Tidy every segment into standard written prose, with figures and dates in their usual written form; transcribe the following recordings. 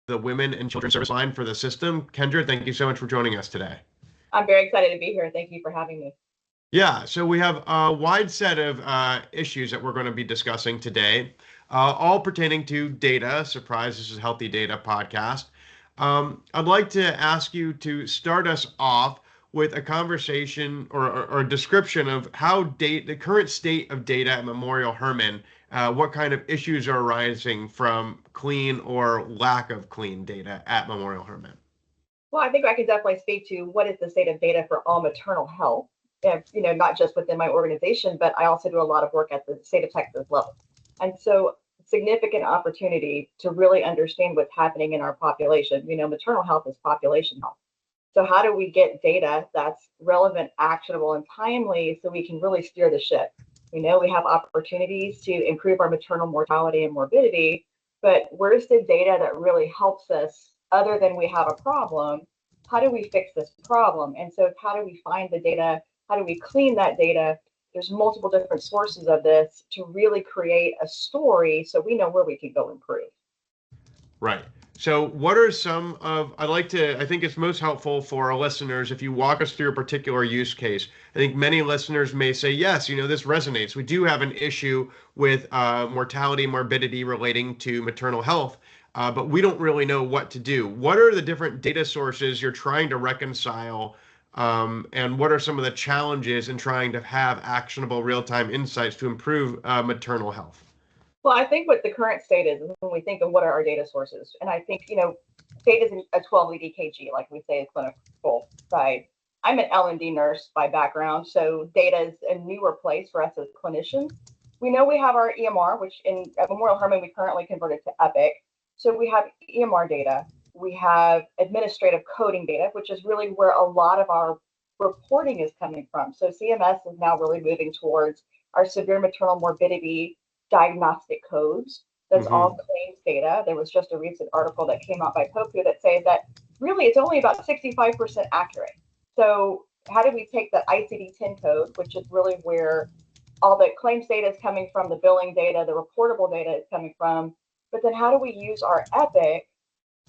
the Women and Children Service Line for the system. Kendra, thank you so much for joining us today. I'm very excited to be here. Thank you for having me. Yeah, so we have a wide set of issues that we're going to be discussing today, all pertaining to data. Surprise, this is Healthy Data Podcast. I'd like to ask you to start us off with a conversation or a description of how the current state of data at Memorial Hermann, what kind of issues are arising from clean or lack of clean data at Memorial Hermann. Well, I think I can definitely speak to what is the state of data for all maternal health, not just within my organization, but I also do a lot of work at the state of Texas level. And so significant opportunity to really understand what's happening in our population. Maternal health is population health. So how do we get data that's relevant, actionable, and timely so we can really steer the ship? We have opportunities to improve our maternal mortality and morbidity, but where's the data that really helps us other than we have a problem? How do we fix this problem? And so how do we find the data? How do we clean that data? There's multiple different sources of this to really create a story so we know where we can go improve. Right. So, what are some of, I think it's most helpful for our listeners if you walk us through a particular use case. I think many listeners may say, yes, this resonates. We do have an issue with mortality, morbidity relating to maternal health, but we don't really know what to do. What are the different data sources you're trying to reconcile? And what are some of the challenges in trying to have actionable real-time insights to improve maternal health? Well, I think what the current state is when we think of what are our data sources, and I think, data is a 12 lead EKG, like we say, clinical side. I'm an L&D nurse by background, so data is a newer place for us as clinicians. We know we have our EMR, which at Memorial Hermann, we currently converted to Epic. So we have EMR data. We have administrative coding data, which is really where a lot of our reporting is coming from. So CMS is now really moving towards our severe maternal morbidity diagnostic codes. That's all claims data. There was just a recent article that came out by Poku that says that really it's only about 65% accurate. So how do we take the ICD-10 code, which is really where all the claims data is coming from, the billing data, the reportable data is coming from, but then how do we use our Epic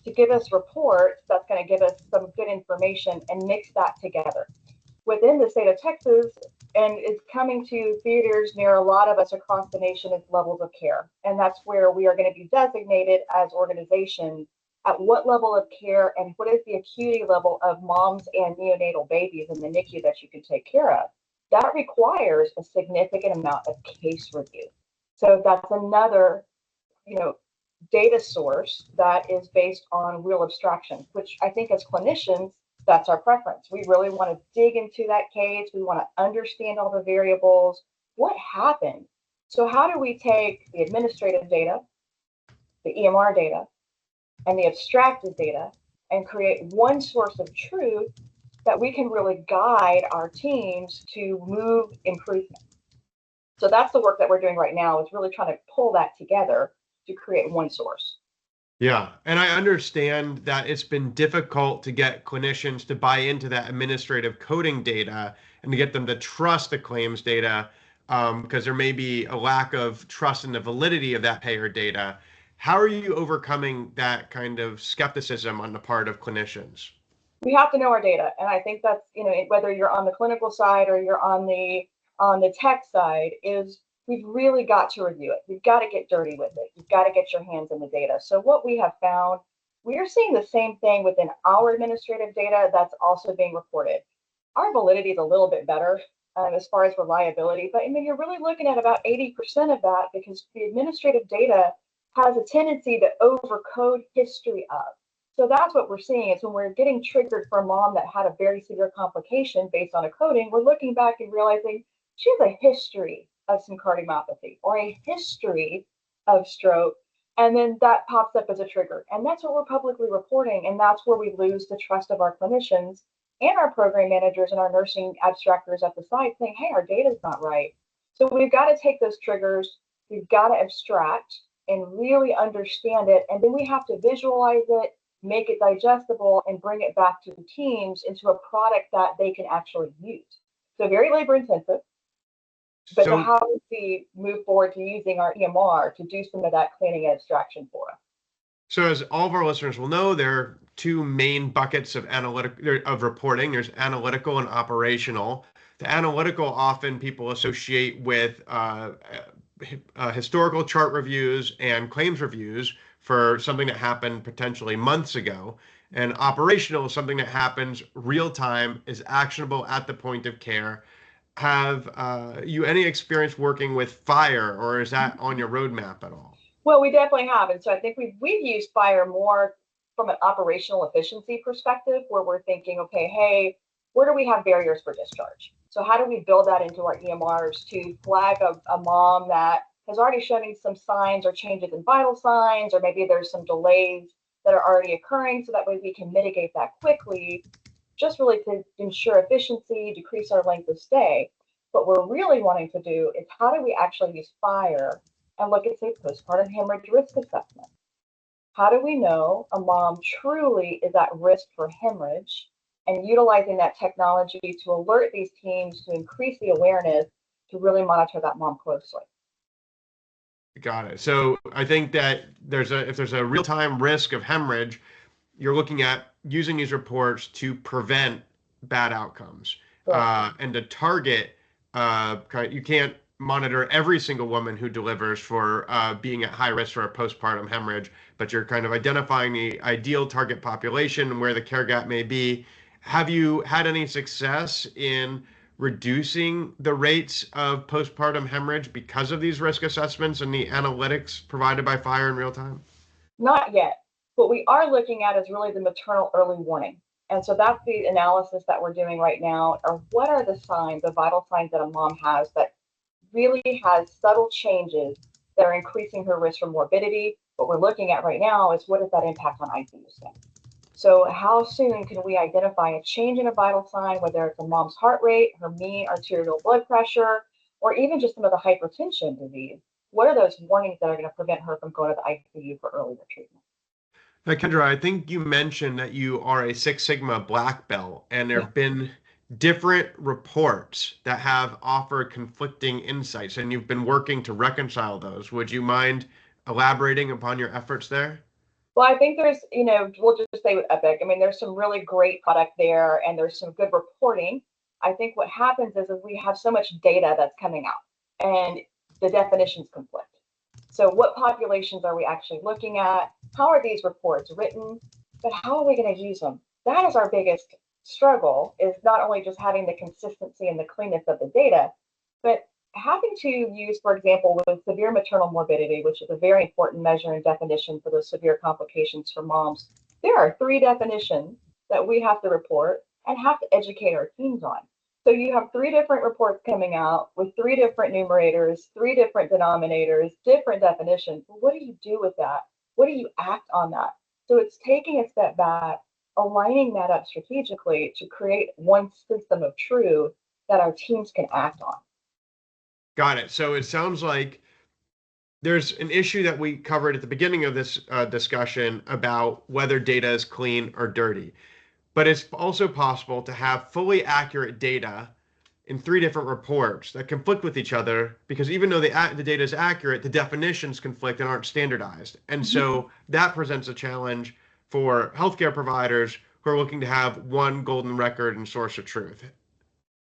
to give us reports that's going to give us some good information and mix that together? Within the state of Texas, and it's coming to theaters near a lot of us across the nation as levels of care. And that's where we are going to be designated as organizations at what level of care and what is the acuity level of moms and neonatal babies in the NICU that you can take care of. That requires a significant amount of case review. So that's another, data source that is based on real abstraction, which I think as clinicians, that's our preference. We really want to dig into that case. We want to understand all the variables. What happened? So how do we take the administrative data, the EMR data, and the abstracted data and create one source of truth that we can really guide our teams to move improvement? So that's the work that we're doing right now, is really trying to pull that together to create one source. Yeah, and I understand that it's been difficult to get clinicians to buy into that administrative coding data and to get them to trust the claims data because there may be a lack of trust in the validity of that payer data. How are you overcoming that kind of skepticism on the part of clinicians? We have to know our data, and I think that's whether you're on the clinical side or you're on the tech side, is we've really got to review it. You've got to get dirty with it. You've got to get your hands in the data. So what we have found, we are seeing the same thing within our administrative data that's also being reported. Our validity is a little bit better as far as reliability, but you're really looking at about 80% of that because the administrative data has a tendency to overcode history of. So that's what we're seeing is when we're getting triggered for a mom that had a very severe complication based on a coding, we're looking back and realizing she has a history of some cardiomyopathy or a history of stroke. And then that pops up as a trigger. And that's what we're publicly reporting. And that's where we lose the trust of our clinicians and our program managers and our nursing abstractors at the site saying, hey, our data is not right. So we've got to take those triggers. We've got to abstract and really understand it. And then we have to visualize it, make it digestible, and bring it back to the teams into a product that they can actually use. So very labor intensive. But how do we move forward to using our EMR to do some of that cleaning and abstraction for us? So as all of our listeners will know, there are two main buckets of reporting. There's analytical and operational. The analytical often people associate with historical chart reviews and claims reviews for something that happened potentially months ago. And operational is something that happens real time, is actionable at the point of care. Have you any experience working with fire, or is that on your roadmap at all? Well, we definitely have. And so I think we've used fire more from an operational efficiency perspective, where we're thinking, okay, hey, where do we have barriers for discharge? So how do we build that into our EMRs to flag a mom that has already showing some signs or changes in vital signs, or maybe there's some delays that are already occurring, so that way we can mitigate that quickly, just really to ensure efficiency, decrease our length of stay. What we're really wanting to do is how do we actually use fire and look at, say, postpartum hemorrhage risk assessment. How do we know a mom truly is at risk for hemorrhage, and utilizing that technology to alert these teams to increase the awareness to really monitor that mom closely? Got it. So I think that if there's a real-time risk of hemorrhage, you're looking at using these reports to prevent bad outcomes Correct. and to target. You can't monitor every single woman who delivers for being at high risk for a postpartum hemorrhage, but you're kind of identifying the ideal target population and where the care gap may be. Have you had any success in reducing the rates of postpartum hemorrhage because of these risk assessments and the analytics provided by Fire in real time? Not yet. What we are looking at is really the maternal early warning. And so that's the analysis that we're doing right now. Or what are the signs, the vital signs that a mom has that really has subtle changes that are increasing her risk for morbidity? What we're looking at right now is what is that impact on ICU stay? So how soon can we identify a change in a vital sign, whether it's a mom's heart rate, her mean arterial blood pressure, or even just some of the hypertension disease? What are those warnings that are going to prevent her from going to the ICU for earlier treatment? Now, Kendra, I think you mentioned that you are a Six Sigma black belt, and there Yeah. have been different reports that have offered conflicting insights, and you've been working to reconcile those. Would you mind elaborating upon your efforts there? Well, I think there's, we'll just say with Epic, I mean, there's some really great product there and there's some good reporting. I think what happens is we have so much data that's coming out and the definitions conflict. So what populations are we actually looking at? How are these reports written? But how are we going to use them? That is our biggest struggle, is not only just having the consistency and the cleanness of the data, but having to use, for example, with severe maternal morbidity, which is a very important measure and definition for those severe complications for moms, there are three definitions that we have to report and have to educate our teams on. So you have three different reports coming out with three different numerators, three different denominators, different definitions. Well, what do you do with that? What do you act on that? So it's taking a step back, aligning that up strategically to create one system of truth that our teams can act on. Got it. So it sounds like there's an issue that we covered at the beginning of this discussion about whether data is clean or dirty. But it's also possible to have fully accurate data in three different reports that conflict with each other because even though the data is accurate, the definitions conflict and aren't standardized. And Mhm. so that presents a challenge for healthcare providers who are looking to have one golden record and source of truth.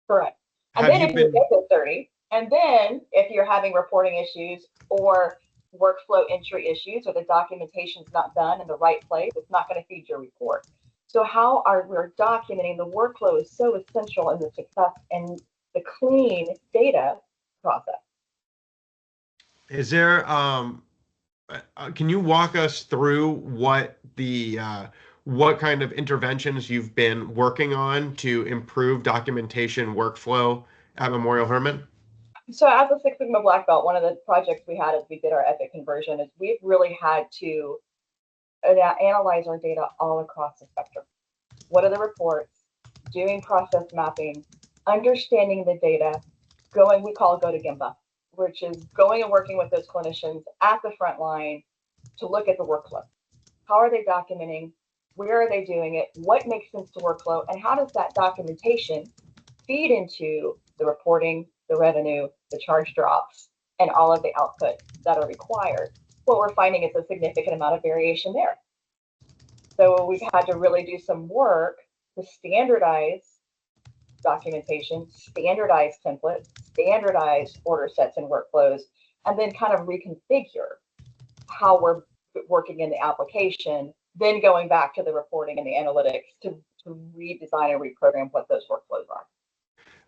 Correct. And Have then you if you been get to 30, and then if you're having reporting issues or workflow entry issues or the documentation's not done in the right place, it's not going to feed your report. So how are we documenting the workflow is so essential in the success and the clean data process. Is there can you walk us through what kind of interventions you've been working on to improve documentation workflow at Memorial Hermann? So as a Six Sigma Black Belt, one of the projects we had as we did our Epic conversion is we've really had to analyze our data all across the spectrum. What are the reports? Doing process mapping, understanding the data, we call go to Gemba, which is going and working with those clinicians at the front line to look at the workflow. How are they documenting? Where are they doing it? What makes sense to workflow? And how does that documentation feed into the reporting, the revenue, the charge drops, and all of the output that are required? what we're finding is a significant amount of variation there. So we've had to really do some work to standardize documentation, standardize templates, standardize order sets and workflows, and then kind of reconfigure how we're working in the application, then going back to the reporting and the analytics to redesign and reprogram what those workflows are.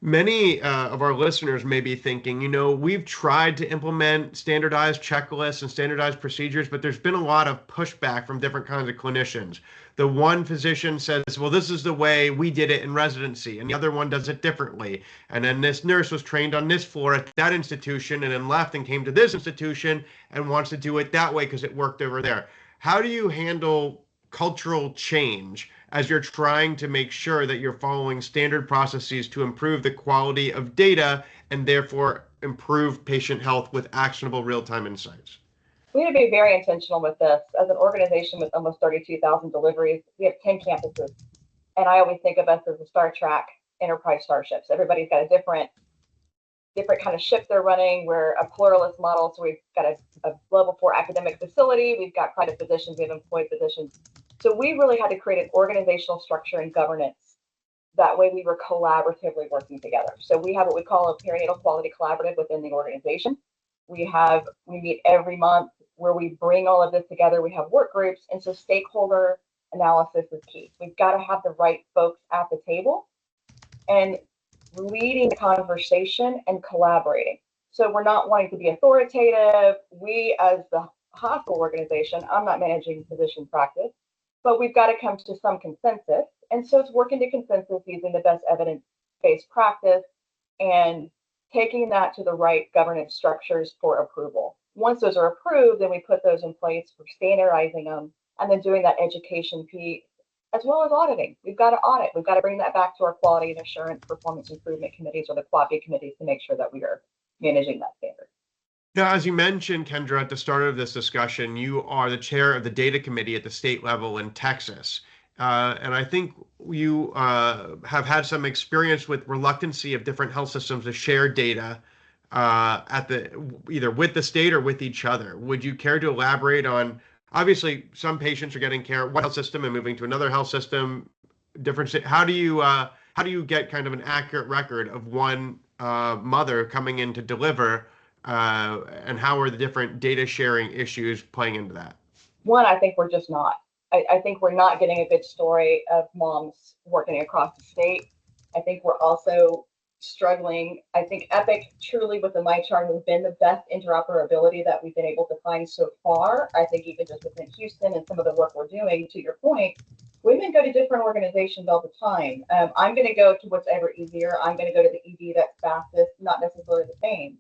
Many of our listeners may be thinking, we've tried to implement standardized checklists and standardized procedures, but there's been a lot of pushback from different kinds of clinicians. The one physician says, well, this is the way we did it in residency, and the other one does it differently. And then this nurse was trained on this floor at that institution and then left and came to this institution and wants to do it that way because it worked over there. How do you handle cultural change as you're trying to make sure that you're following standard processes to improve the quality of data and therefore improve patient health with actionable real-time insights? We need to be very intentional with this. As an organization with almost 32,000 deliveries, we have 10 campuses. And I always think of us as a Star Trek enterprise starships. Everybody's got a different kind of ship they're running. We're a pluralist model. So we've got a level 4 academic facility. We've got private physicians. We have employed physicians. So we really had to create an organizational structure and governance. That way we were collaboratively working together. So we have what we call a perinatal quality collaborative within the organization. We meet every month where we bring all of this together. We have work groups. And so stakeholder analysis is key. We've got to have the right folks at the table and leading the conversation and collaborating. So we're not wanting to be authoritative. We, as the hospital organization, I'm not managing physician practice, but we've got to come to some consensus. And so it's working to consensus using the best evidence-based practice and taking that to the right governance structures for approval. Once those are approved, then we put those in place for standardizing them and then doing that education piece, as well as auditing. We've got to audit. We've got to bring that back to our quality and assurance performance improvement committees or the QAPI committees to make sure that we are managing that standard. Now, as you mentioned, Kendra, at the start of this discussion, you are the chair of the data committee at the state level in Texas. And I think you have had some experience with reluctancy of different health systems to share data either with the state or with each other. Would you care to elaborate on, obviously, some patients are getting care at one health system and moving to another health system, how do you get kind of an accurate record of one mother coming in to deliver, and how are the different data sharing issues playing into that? One, I think we're just not. I think we're not getting a good story of moms working across the state. I think we're also struggling. I think Epic truly with the MyChart has been the best interoperability that we've been able to find so far. I think even just within Houston and some of the work we're doing, to your point, women go to different organizations all the time. I'm going to go to what's ever easier. I'm going to go to the ED that's fastest, not necessarily the same.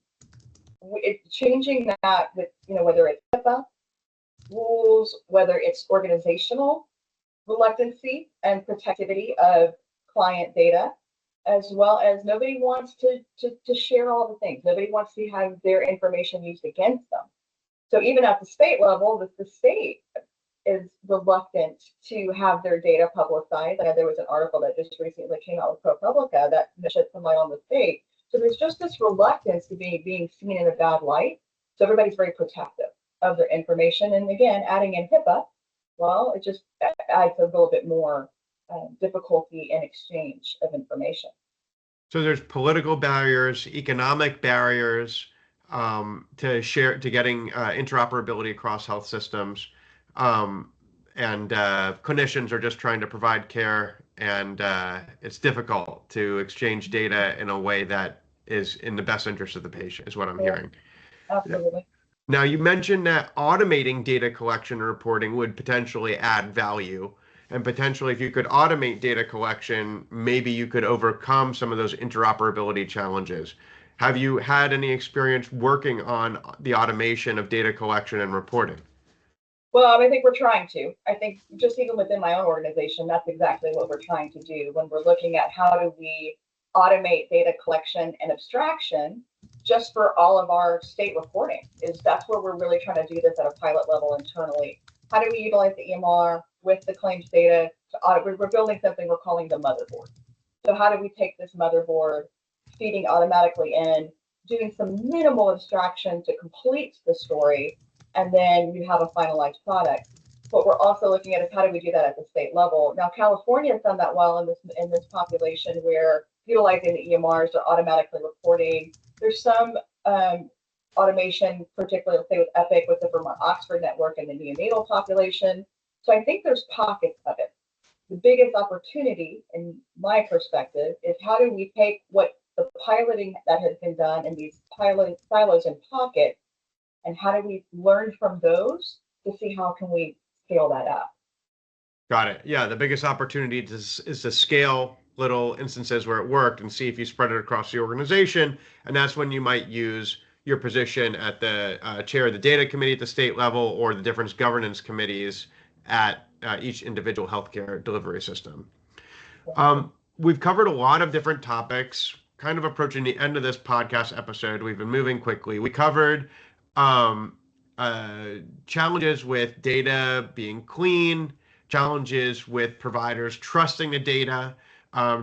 It's changing that with, whether it's HIPAA rules, whether it's organizational reluctancy and protectivity of client data, as well as nobody wants to share all the things. Nobody wants to have their information used against them. So even at the state level, the state is reluctant to have their data publicized. There was an article that just recently came out with ProPublica that shed some light on the state. So there's just this reluctance to being seen in a bad light. So everybody's very protective of their information. And again, adding in HIPAA, well, it just adds a little bit more difficulty in exchange of information. So there's political barriers, economic barriers to getting interoperability across health systems, and clinicians are just trying to provide care, and it's difficult to exchange data in a way that is in the best interest of the patient, is what I'm hearing. Absolutely. Now, you mentioned that automating data collection and reporting would potentially add value. And potentially, if you could automate data collection, maybe you could overcome some of those interoperability challenges. Have you had any experience working on the automation of data collection and reporting? Well, I think we're trying to. I think just even within my own organization, that's exactly what we're trying to do when we're looking at how do we automate data collection and abstraction just for all of our state reporting. That's where we're really trying to do this at a pilot level internally. How do we utilize the EMR with the claims data to audit? We're building something we're calling the motherboard. So how do we take this motherboard, feeding automatically in, doing some minimal abstraction to complete the story, and then you have a finalized product. What we're also looking at is how do we do that at the state level. Now, California has done that well in this population where utilizing the EMRs, they're automatically reporting. There's some automation, particularly say with Epic, with the Vermont Oxford network and the neonatal population. So I think there's pockets of it. The biggest opportunity, in my perspective, is how do we take what the piloting that has been done in these silos and pockets, and how do we learn from those to see how can we scale that up. Got it. Yeah, the biggest opportunity is to scale little instances where it worked and see if you spread it across the organization. And that's when you might use your position at the chair of the data committee at the state level or the different governance committees at each individual healthcare delivery system. We've covered a lot of different topics, kind of approaching the end of this podcast episode. We've been moving quickly. We covered challenges with data being clean, challenges with providers trusting the data,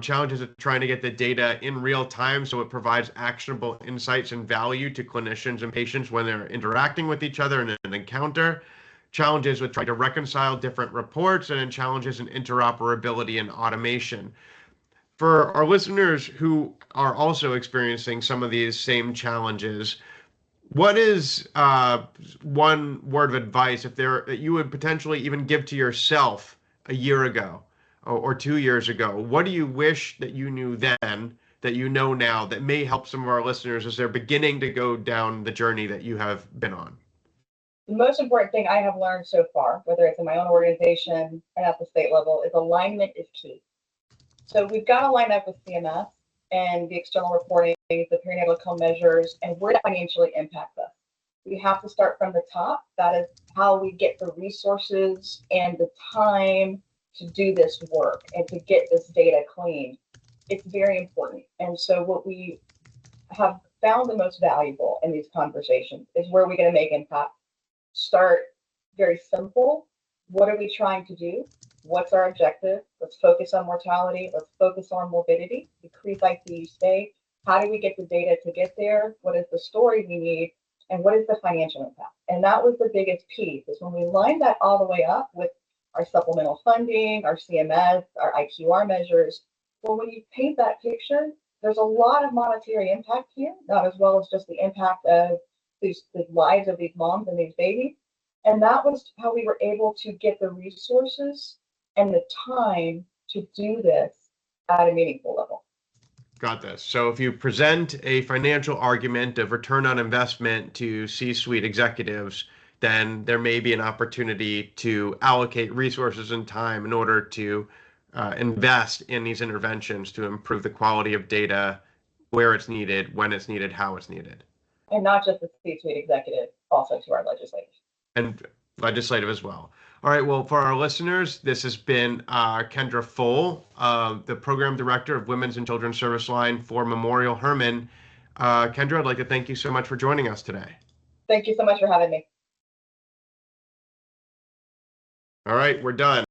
challenges of trying to get the data in real time so it provides actionable insights and value to clinicians and patients when they're interacting with each other in an encounter, challenges with trying to reconcile different reports, and then challenges in interoperability and automation. For our listeners who are also experiencing some of these same challenges, what is one word of advice that you would potentially even give to yourself a year ago or 2 years ago? What do you wish that you knew then that you know now that may help some of our listeners as they're beginning to go down the journey that you have been on? The most important thing I have learned so far, whether it's in my own organization and at the state level, is alignment is key. So we've got to line up with CMS and the external reporting, the perinatal outcome measures, and where that financially impacts us. We have to start from the top. That is how we get the resources and the time to do this work and to get this data clean. It's very important. And so what we have found the most valuable in these conversations is where we're going to make impact. Start very simple. What are we trying to do? What's our objective? Let's focus on mortality. Let's focus on morbidity, decrease ICU stay. How do we get the data to get there? What is the story we need? And what is the financial impact? And that was the biggest piece, is when we lined that all the way up with our supplemental funding, our CMS, our IQR measures. Well, when you paint that picture, there's a lot of monetary impact here, not as well as just the impact of the lives of these moms and these babies. And that was how we were able to get the resources and the time to do this at a meaningful level. Got this. So if you present a financial argument of return on investment to C-suite executives, then there may be an opportunity to allocate resources and time in order to invest in these interventions to improve the quality of data, where it's needed, when it's needed, how it's needed. And not just the C-suite executive, also to our legislators. And legislative as well. All right, well, for our listeners, this has been Kendra Folh, the Program Director of Women's and Children's Service Line for Memorial Hermann. Kendra, I'd like to thank you so much for joining us today. Thank you so much for having me. All right, we're done.